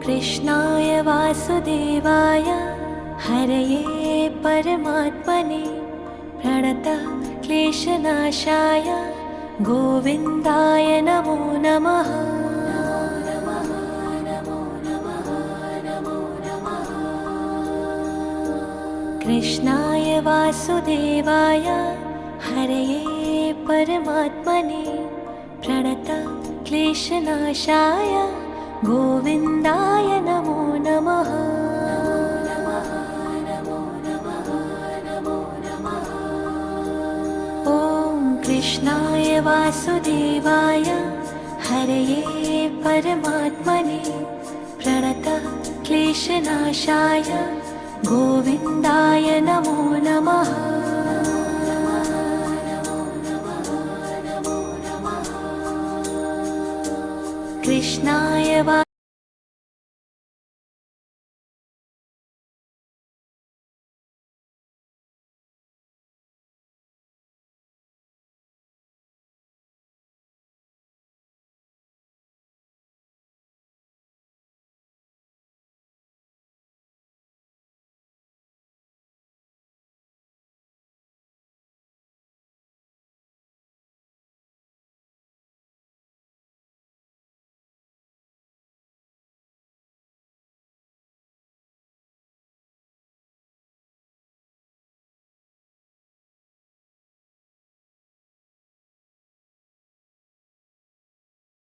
कृष्णाय वासुदेवाय हरये परमात्मने प्रणतः क्लेशनाशाय गोविन्दाय नमो नमः। कृष्णाय वासुदेवाय हरये परमात्मने प्रणतः क्लेशनाशाय गोविन्दाय नमो नमः। ॐ कृष्णाय वासुदेवाय हरये परमात्मने प्रणतः क्लेशनाशाय गोविन्दाय नमो नमः। कृष्णाय